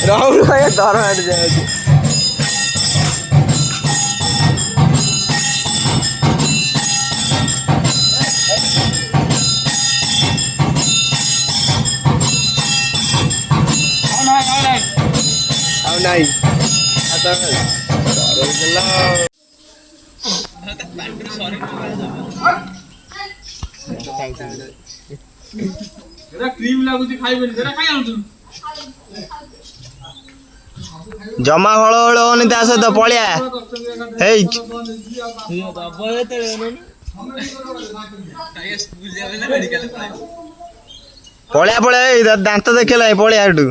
राहुल भाई दर हट जाए नहीं क्रीम लागुची खाइबेनी सेरा खाइ आउछु जमा हळ हळ होनी ता सहित पळिया हेई पळिया पळिया दांत देखला पळिया हेटू